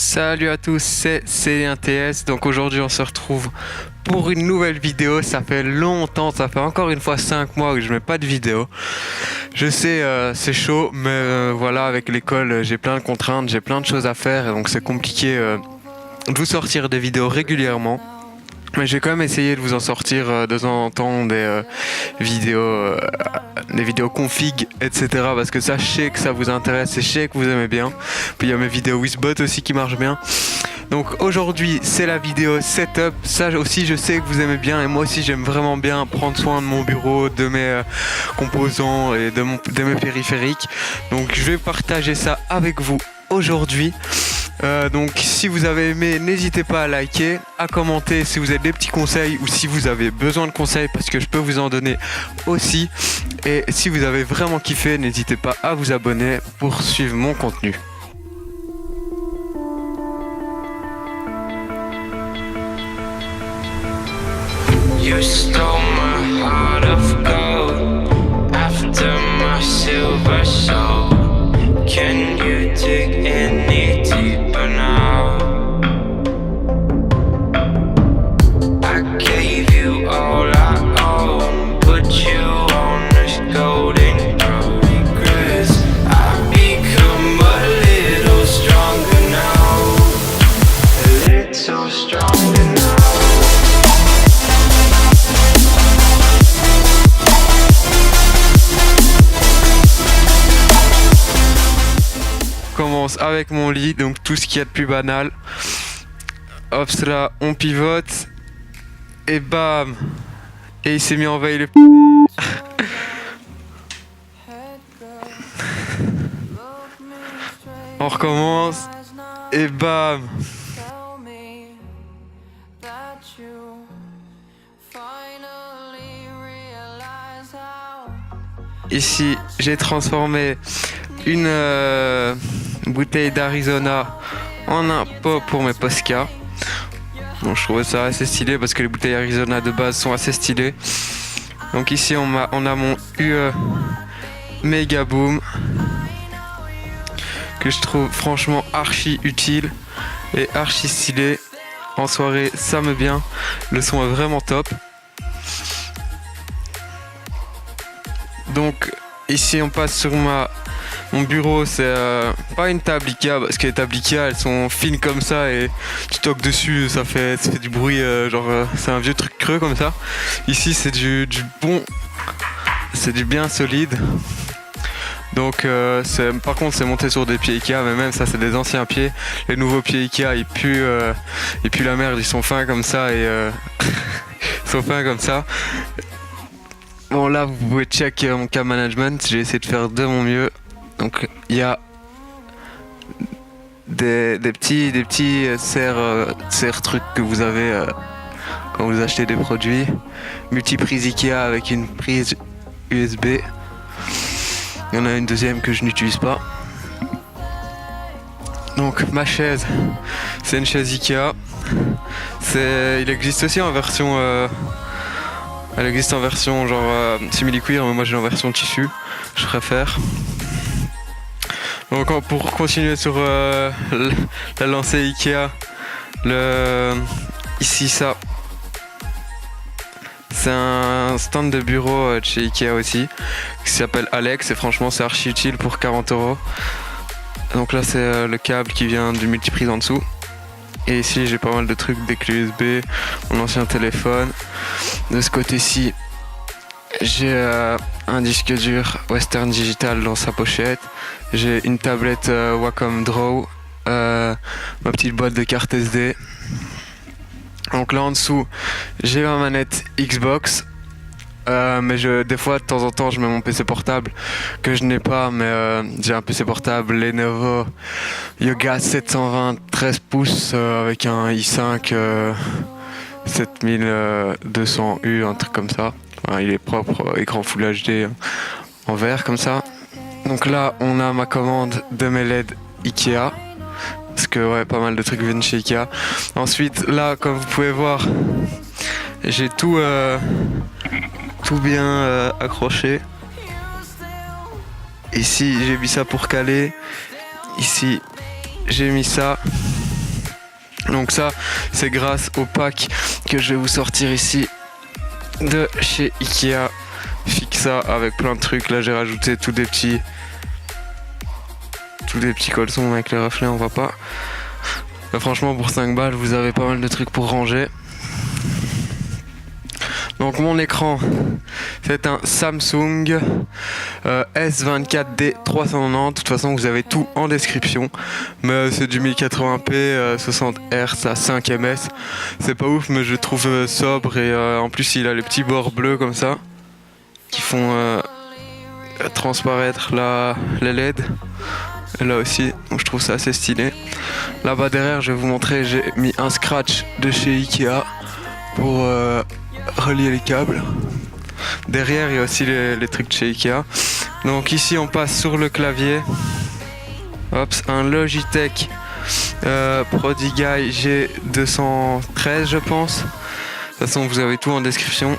Salut à tous, c'est Célien TS. Donc aujourd'hui on se retrouve pour une nouvelle vidéo. Ça fait longtemps, ça fait encore une fois 5 mois que je mets pas de vidéo. Je sais, c'est chaud, mais voilà, avec l'école j'ai plein de contraintes, j'ai plein de choses à faire, et donc c'est compliqué de vous sortir des vidéos régulièrement. Mais j'ai quand même essayé de vous en sortir de temps en temps des vidéos config, etc. Parce que ça, je sais que ça vous intéresse et je sais que vous aimez bien. Puis il y a mes vidéos Wizbot aussi qui marchent bien. Donc aujourd'hui, c'est la vidéo setup. Ça aussi, je sais que vous aimez bien et moi aussi, j'aime vraiment bien prendre soin de mon bureau, de mes composants et de mes périphériques. Donc je vais partager ça avec vous aujourd'hui. Donc si vous avez aimé, n'hésitez pas à liker, à commenter si vous avez des petits conseils ou si vous avez besoin de conseils, parce que je peux vous en donner aussi. Et si vous avez vraiment kiffé, n'hésitez pas à vous abonner pour suivre mon contenu. You stole my heart of gold after my silver soul. Can you dig any deeper now? I gave you all I own, put you on this golden road. Regrets, I've become a little stronger now, a little stronger now. Commence avec mon lit, donc tout ce qu'il y a de plus banal. Hop là, on pivote et bam, et il s'est mis en veille le on recommence et bam. Ici j'ai transformé une bouteille d'Arizona en un pot pour mes Posca. Donc je trouvais ça assez stylé parce que les bouteilles Arizona de base sont assez stylées. Donc ici on a mon UE Mega Boom que je trouve franchement archi utile et archi stylé. En soirée ça me bien, le son est vraiment top. Donc ici on passe sur mon bureau. C'est pas une table Ikea, parce que les tables Ikea elles sont fines comme ça et tu toques dessus, ça fait du bruit, c'est un vieux truc creux comme ça. Ici c'est du bon, c'est du bien solide. Donc par contre c'est monté sur des pieds Ikea, mais même ça c'est des anciens pieds. Les nouveaux pieds Ikea ils puent la merde, ils sont fins comme ça et ils sont fins comme ça. Bon là vous pouvez check mon cam management, j'ai essayé de faire de mon mieux. Donc il y a des petits serre trucs que vous avez quand vous achetez des produits. Multiprise Ikea avec une prise USB. Il y en a une deuxième que je n'utilise pas. Donc ma chaise, c'est une chaise Ikea. Il existe aussi en version elle existe en version genre simili-cuir, mais moi j'ai en version tissu, je préfère. Donc pour continuer sur la lancée Ikea, ici ça, c'est un stand de bureau de chez Ikea aussi, qui s'appelle Alex, et franchement c'est archi utile pour 40€. Donc là c'est le câble qui vient du multiprise en dessous. Et ici j'ai pas mal de trucs, des clés USB, mon ancien téléphone. De ce côté-ci, j'ai un disque dur Western Digital dans sa pochette. J'ai une tablette Wacom Draw, ma petite boîte de cartes SD. Donc là en dessous, j'ai ma manette Xbox. Mais des fois de temps en temps je mets mon PC portable que je n'ai pas, mais j'ai un PC portable Lenovo Yoga 720 13 pouces avec un i5 7200U, un truc comme ça. Enfin, il est propre, écran Full HD en vert comme ça. Donc là on a ma commande de mes LED Ikea, parce que ouais, pas mal de trucs viennent chez Ikea. Ensuite là comme vous pouvez voir, j'ai tout bien accroché. Ici j'ai mis ça pour caler. Ici j'ai mis ça. Donc ça, c'est grâce au pack que je vais vous sortir ici de chez Ikea. Fixa avec plein de trucs. Là, j'ai rajouté tous des petits colsons avec les reflets, on voit pas. Franchement, pour 5 balles, vous avez pas mal de trucs pour ranger. Donc mon écran, c'est un Samsung S24D 390. De toute façon, vous avez tout en description. Mais c'est du 1080p, 60 Hz à 5 ms. C'est pas ouf, mais je le trouve sobre. Et en plus, il a les petits bords bleus comme ça qui font transparaître les LED. Et là aussi, donc je trouve ça assez stylé. Là-bas derrière, je vais vous montrer, j'ai mis un scratch de chez Ikea pour relier les câbles. Derrière, il y a aussi les trucs de chez Ikea. Donc ici, on passe sur le clavier. Hop, un Logitech ProDiguy G213, je pense. De toute façon, vous avez tout en description.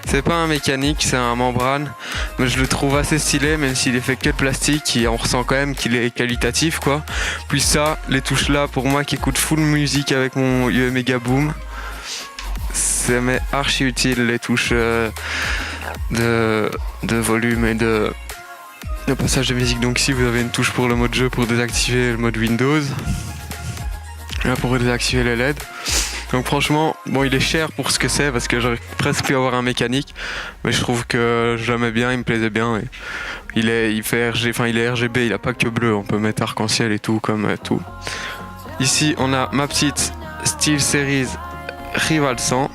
C'est pas un mécanique, c'est un membrane, mais je le trouve assez stylé, même s'il est fait que de plastique, et on ressent quand même qu'il est qualitatif, quoi. Puis ça, les touches là, pour moi qui écoute full musique avec mon UE Mega Boom, c'est mais archi utile, les touches de volume et de passage de musique. Donc ici vous avez une touche pour le mode jeu pour désactiver le mode Windows, là pour désactiver les LED. Donc franchement, bon, il est cher pour ce que c'est, parce que j'aurais presque pu avoir un mécanique, mais je trouve que je l'aimais bien, il me plaisait bien. Et il est RGB, il a pas que bleu, on peut mettre arc-en-ciel et tout, comme tout. Ici, on a ma petite SteelSeries Rival 100.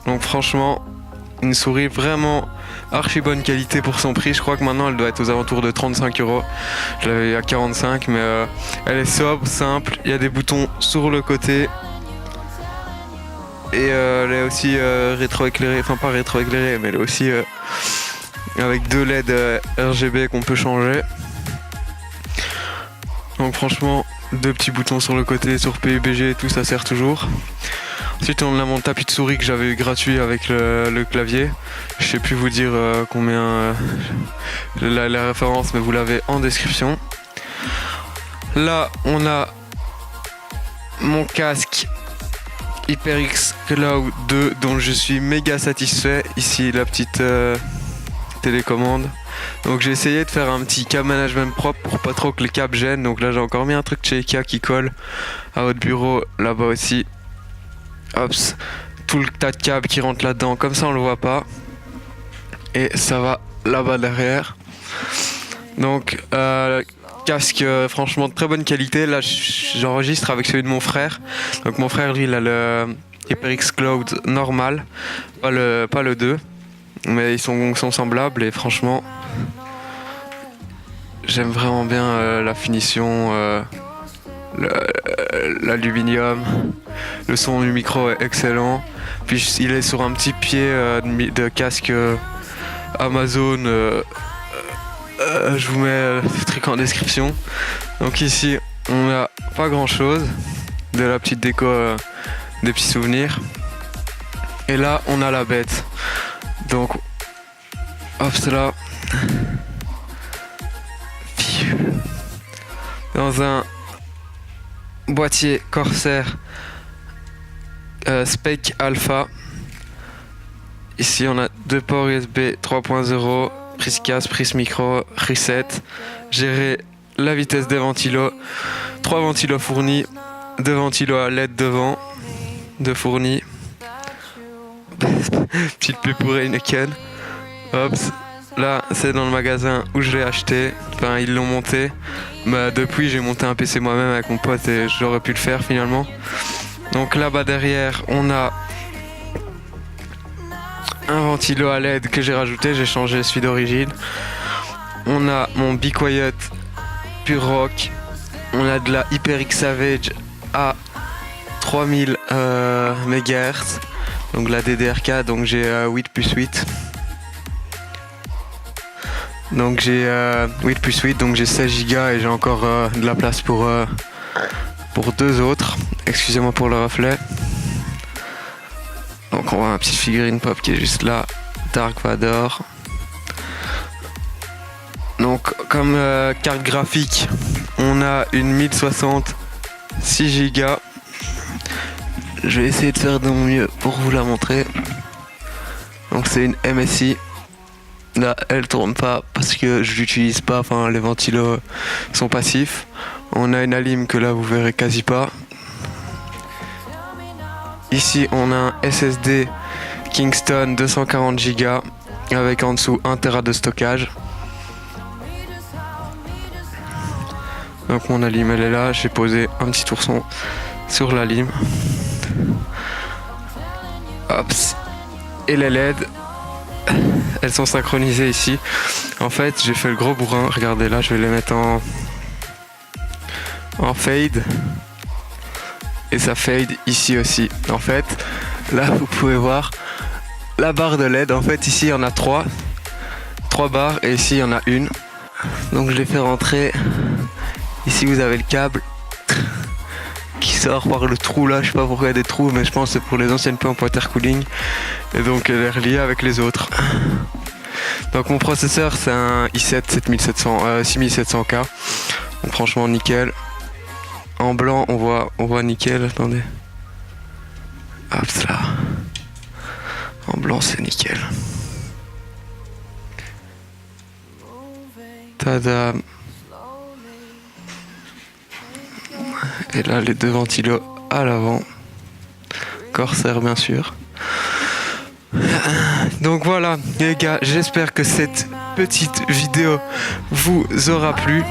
Donc franchement, une souris vraiment archi bonne qualité pour son prix. Je crois que maintenant elle doit être aux alentours de 35€. Je l'avais à 45, mais elle est sobre, simple. Il y a des boutons sur le côté. Et elle est aussi rétroéclairée, enfin pas rétroéclairée, mais elle est aussi avec 2 LED RGB qu'on peut changer. Donc franchement, 2 petits boutons sur le côté, sur PUBG et tout, ça sert toujours. Ensuite on a mon tapis de souris que j'avais eu gratuit avec le clavier. Je sais plus vous dire combien la référence, mais vous l'avez en description. Là on a mon casque HyperX Cloud 2 dont je suis méga satisfait. Ici la petite télécommande. Donc j'ai essayé de faire un petit câble management propre pour pas trop que les câbles gênent. Donc là j'ai encore mis un truc chez Ikea qui colle à votre bureau, là-bas aussi. Hop, tout le tas de câbles qui rentre là-dedans, comme ça on le voit pas. Et ça va là-bas derrière. Donc casque franchement de très bonne qualité. Là j'enregistre avec celui de mon frère. Donc mon frère lui il a le HyperX Cloud normal, pas le 2. Mais ils sont semblables et franchement j'aime vraiment bien la finition, l'aluminium, le son du micro est excellent. Puis il est sur un petit pied de casque Amazon. Je vous mets le truc en description. Donc ici on a pas grand chose, de la petite déco, des petits souvenirs. Et là on a la bête. Donc hop, c'est là. Dans un boîtier Corsair Spec Alpha. Ici on a 2 ports USB 3.0, prise casque, prise micro, reset. Gérer la vitesse des ventilos, 3 ventilos fournis, 2 ventilos à LED devant, 2 fournis. Petite pub pour Heineken. Hop, là c'est dans le magasin où je l'ai acheté. Enfin ils l'ont monté. Bah, depuis j'ai monté un PC moi-même avec mon pote et j'aurais pu le faire finalement. Donc là-bas derrière on a un ventilo à LED que j'ai rajouté, j'ai changé celui d'origine. On a mon Be Quiet Pure Rock. On a de la HyperX Savage à 3000 MHz. Donc la DDR4, donc j'ai 8+8. Donc j'ai 8+8, donc j'ai 16 Go et j'ai encore de la place pour 2 autres. Excusez-moi pour le reflet. Donc on voit ma petite figurine pop qui est juste là, Dark Vador. Donc Donc comme carte graphique, on a une 1060 6 Go. Je vais essayer de faire de mon mieux pour vous la montrer. Donc c'est une MSI. Là elle tourne pas parce que je l'utilise pas, enfin les ventilos sont passifs. On a une alim que là vous verrez quasi pas. Ici on a un SSD Kingston 240 Go avec en dessous 1 Tera de stockage. Donc mon alim elle est là, j'ai posé un petit ourson sur la lime. Hop. Et les LED, elles sont synchronisées ici. En fait, j'ai fait le gros bourrin. Regardez là, je vais les mettre en fade. Et ça fade ici aussi. En fait, là vous pouvez voir la barre de LED. En fait, ici il y en a 3 barres et ici il y en a une. Donc je les fais rentrer. Ici vous avez le câble qui sort par le trou là, je sais pas pourquoi il y a des trous, mais je pense que c'est pour les anciennes pompes intercooling. Et donc elle est reliée avec les autres. Donc mon processeur c'est un i7 6700K. Donc franchement nickel. En blanc on voit nickel, attendez. Hop là. En blanc c'est nickel. Tada. Et là les deux ventilos à l'avant. Corsair bien sûr. Donc voilà les gars, j'espère que cette petite vidéo vous aura plu.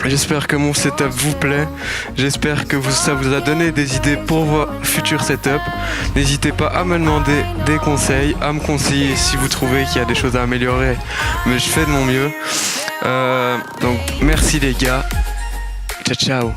J'espère que mon setup vous plaît. J'espère que ça vous a donné des idées pour vos futurs setups. N'hésitez pas à me demander des conseils, à me conseiller si vous trouvez qu'il y a des choses à améliorer. Mais je fais de mon mieux. Donc merci les gars. Ciao ciao.